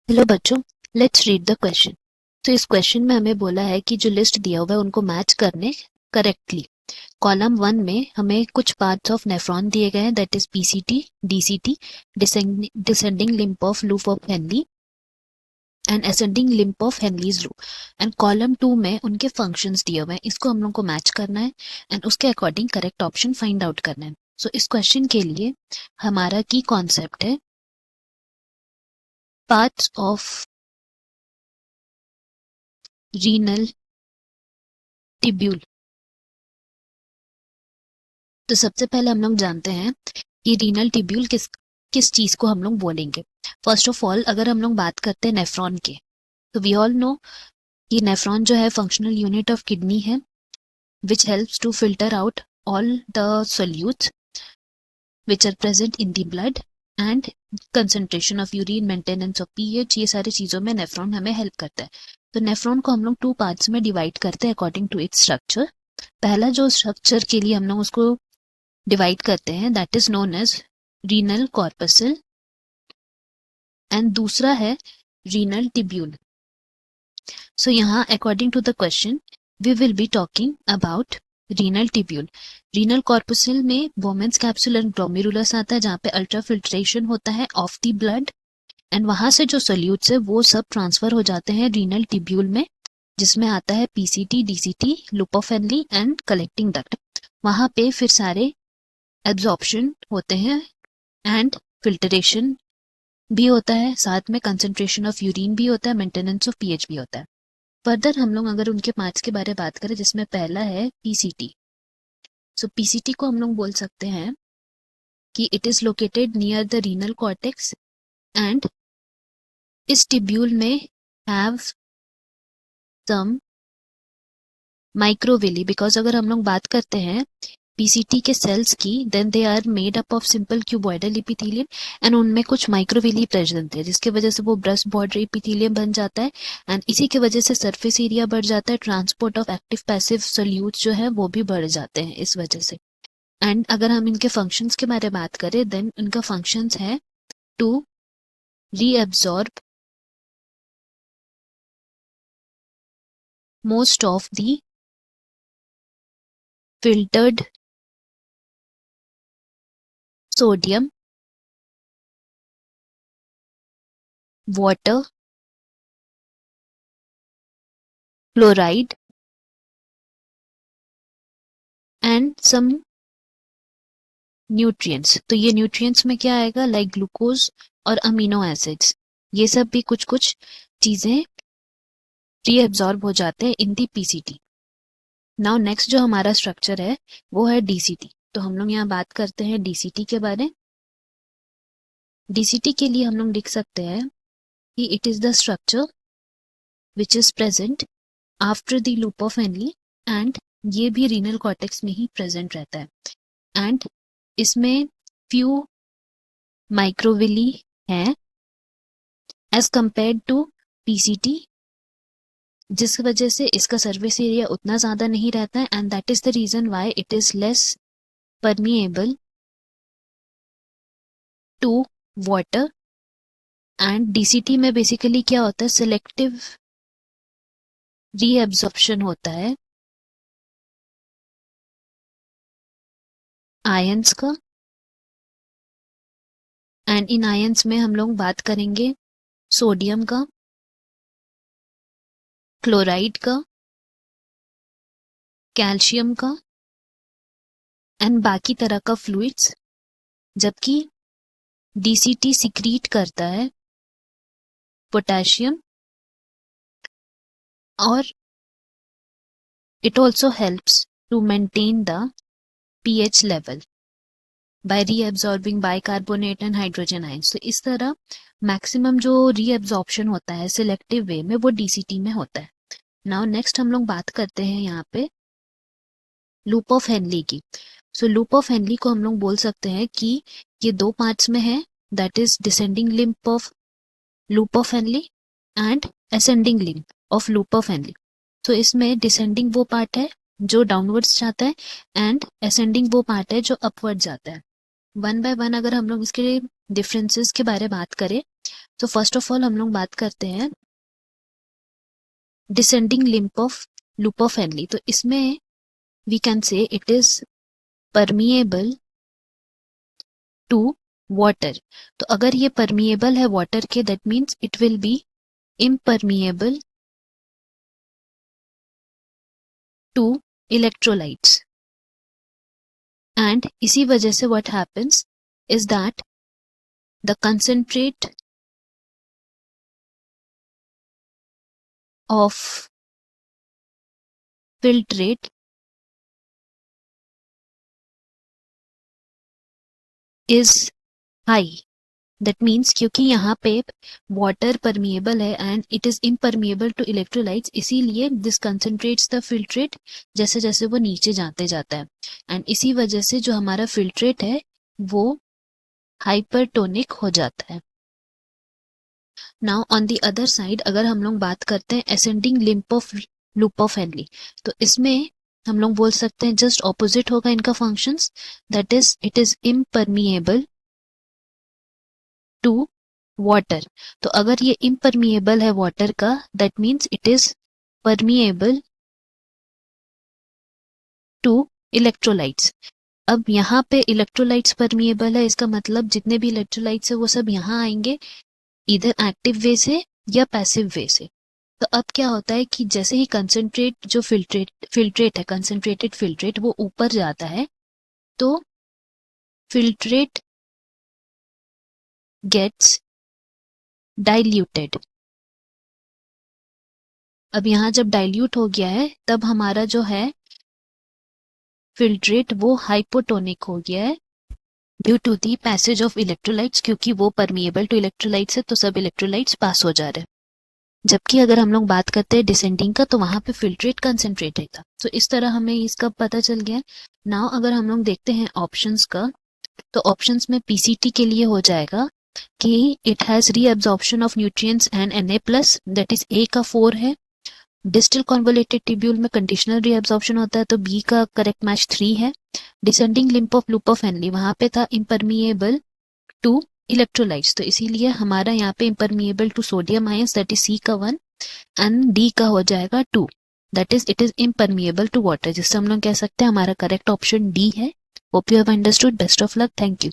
Hello बच्चों, let's read the question. तो इस क्वेश्चन में हमें बोला है कि जो लिस्ट दिया हुआ है उनको मैच करने करेक्टली। कॉलम 1 में हमें कुछ पार्ट्स ऑफ नेफ्रॉन दिए गए हैं, that is PCT, DCT, descending limb of loop of Henle and ascending limb of Henle's loop. And column 2 में उनके फंक्शंस दिए हुए हैं, इसको हम लोग को मैच करना है एंड उसके according correct option find out करना है। सो इस क्वेश्चन के लिए हमारा की कॉन्सेप्ट है पार्ट्स ऑफ रीनल टिब्यूल। तो सबसे पहले हम लोग जानते हैं कि रीनल टिब्यूल किस किस चीज को हम लोग बोलेंगे। फर्स्ट ऑफ ऑल अगर हम लोग बात करते हैं नेफ्रॉन के, तो वी ऑल नो कि नेफ्रॉन जो है फंक्शनल यूनिट ऑफ किडनी है, which helps to filter out all the solutes which are present in the blood and concentration of urine, maintenance of pH, ये सारी चीजों में नेफ्रॉन हमें हेल्प करता है। तो नेफ्रॉन को हम लोग 2 पार्ट्स में डिवाइड करते हैं अकॉर्डिंग टू इट्स स्ट्रक्चर। पहला जो स्ट्रक्चर के लिए हम लोग उसको डिवाइड करते हैं that is known as renal corpuscle and दूसरा है रीनल टिब्यूल। सो यहाँ according to the question we will be talking about renal tubule. Renal corpuscle में वोमेन्स कैप्सूल एंड ग्लोमेरुलस आता है, जहाँ पे अल्ट्रा फिल्ट्रेशन होता है ऑफ द ब्लड एंड वहां से जो सोल्यूट्स है वो सब ट्रांसफर हो जाते हैं रीनल टिब्यूल में, जिसमें आता है PCT, DCT, loop of Henle and collecting duct. वहां पे फिर सारे एब्जॉर्प्शन होते हैं एंड फिल्टरेशन भी होता है, साथ में कंसंट्रेशन ऑफ यूरिन भी होता है, मेंटेनेंस ऑफ पीएच भी होता है। फर्दर हम लोग अगर उनके पार्ट्स के बारे में बात करें, जिसमें पहला है पीसीटी। सो पीसीटी को हम लोग बोल सकते हैं कि it is located near the renal cortex and इस टिब्यूल में हैव सम माइक्रोविली, बिकॉज अगर हम लोग बात करते हैं पीसीटी के सेल्स की, then they are made up of simple cuboidal epithelium and उनमें कुछ माइक्रोविली प्रेजेंट है, जिसकी वजह से वो ब्रस्ट बॉर्डर एपिथेलियम बन जाता है एंड इसी की वजह से सरफेस एरिया बढ़ जाता है, transport of active passive solutes जो है वो भी बढ़ जाते हैं इस वजह से। एंड अगर हम इनके फंक्शंस के बारे में बात करें, देन इनका फंक्शंस है to reabsorb most of the filtered sodium, water, chloride and some nutrients। तो ये nutrients में क्या आएगा, लाइक ग्लूकोज और अमीनो एसिड्स, ये सब भी कुछ कुछ चीजें रीअब्सॉर्ब हो जाते हैं इन दी पीसीटी। नाउ नेक्स्ट जो हमारा स्ट्रक्चर है वो है डीसीटी। तो हम लोग यहाँ बात करते हैं डीसीटी के बारे। डीसीटी के लिए हम लोग लिख सकते हैं कि it is the structure which is present after the loop of Henle and ये भी रीनल कॉर्टेक्स में ही प्रेजेंट रहता है एंड इसमें फ्यू माइक्रोविली है एज कंपेयर्ड टू पीसीटी, जिस वजह से इसका सर्फेस एरिया उतना ज्यादा नहीं रहता है and that is the reason why it is less permeable to water. And DCT में बेसिकली क्या होता है, सिलेक्टिव रीअब्सॉर्प्शन होता है आयंस का एंड इन आयंस में हम लोग बात करेंगे सोडियम का, क्लोराइड का, कैल्शियम का एंड बाकी तरह का फ्लूइड्स। जबकि डीसीटी सिक्रीट करता है पोटेशियम और it also helps to maintain the pH level by reabsorbing bicarbonate and hydrogen ions. तो इस तरह मैक्सिमम जो रीअब्सॉर्प्शन होता है सिलेक्टिव वे में वो डीसीटी में होता है। नाउ नेक्स्ट हम लोग बात करते हैं यहाँ पे लूप ऑफ हेनली की। सो लूप ऑफ हेनली को हम लोग बोल सकते हैं कि ये 2 पार्ट्स में है, that is descending limb of loop of Henle and ascending limb of loop of Henle. तो इसमें डिसेंडिंग वो पार्ट है जो डाउनवर्ड्स जाता है एंड असेंडिंग वो पार्ट है जो अपवर्ड जाता है। वन बाय वन अगर हम लोग इसके डिफरेंसेस के बारे में बात करें, तो फर्स्ट ऑफ ऑल हम लोग बात करते हैं डिसेंडिंग लूप ऑफ हेनली। तो इसमें we can say it is permeable to water. तो अगर ये परमिएबल है वाटर के, that means it will be impermeable to electrolytes. And इसी वजह से what happens is that the concentrate of filtrate is high। That means क्योंकि यहाँ पे वाटर परमिएबल है and it is impermeable to electrolytes, इसीलिए दिस कंसंट्रेट्स द फिल्ट्रेट जैसे जैसे वो नीचे जाते जाता है। एंड इसी वजह से जो हमारा फिल्ट्रेट है वो हाइपरटोनिक हो जाता है। Now on the other side अगर हम लोग बात करते हैं असेंडिंग लूप ऑफ हेनली, तो इसमें हम लोग बोल सकते हैं जस्ट ऑपोजिट होगा इनका functions, that is it is impermeable to water. तो अगर ये इम्परमिएबल है वाटर का, that means it is permeable to electrolytes. अब यहाँ पे इलेक्ट्रोलाइट्स परमिएबल है, इसका मतलब जितने भी इलेक्ट्रोलाइट्स है वो सब यहाँ आएंगे, इधर एक्टिव वे से या पैसिव वे से। तो अब क्या होता है कि जैसे ही कंसंट्रेट जो फिल्ट्रेट है, कंसंट्रेटेड फिल्ट्रेट, वो ऊपर जाता है तो फिल्ट्रेट गेट्स डाइल्यूटेड। अब यहाँ जब डाइल्यूट हो गया है तब हमारा जो है फिल्ट्रेट वो हाइपोटोनिक हो गया है due to the passage of electrolytes, क्योंकि वो परमिएबल टू इलेक्ट्रोलाइट्स है तो सब इलेक्ट्रोलाइट्स पास हो जा रहे हैं। जबकि अगर हम लोग बात करते हैं डिसेंडिंग का तो वहां पे फिल्ट्रेट कंसंट्रेटेड था। तो इस तरह हमें इसका पता चल गया। नाउ अगर हम लोग देखते हैं ऑप्शंस का, तो ऑप्शंस में पीसीटी के लिए हो जाएगा कि it has reabsorption of nutrients and Na+, that is a का 4 है। डिस्टल कॉन्वोलेटेड ट्यूब्यूल में कंडीशनल रीअब्जॉर्प्शन होता है तो बी का करेक्ट मैच 3 है। डिसेंडिंग लूप ऑफ हेनली वहां पे था इम्परमिएबल टू इलेक्ट्रोलाइट्स, तो इसीलिए हमारा यहाँ पे impermeable to sodium ions that is C का 1 एंड डी का हो जाएगा 2, that is it is impermeable to water, जिससे हम लोग कह सकते हैं हमारा करेक्ट ऑप्शन डी है। Hope you have understood. Best of luck. Thank you.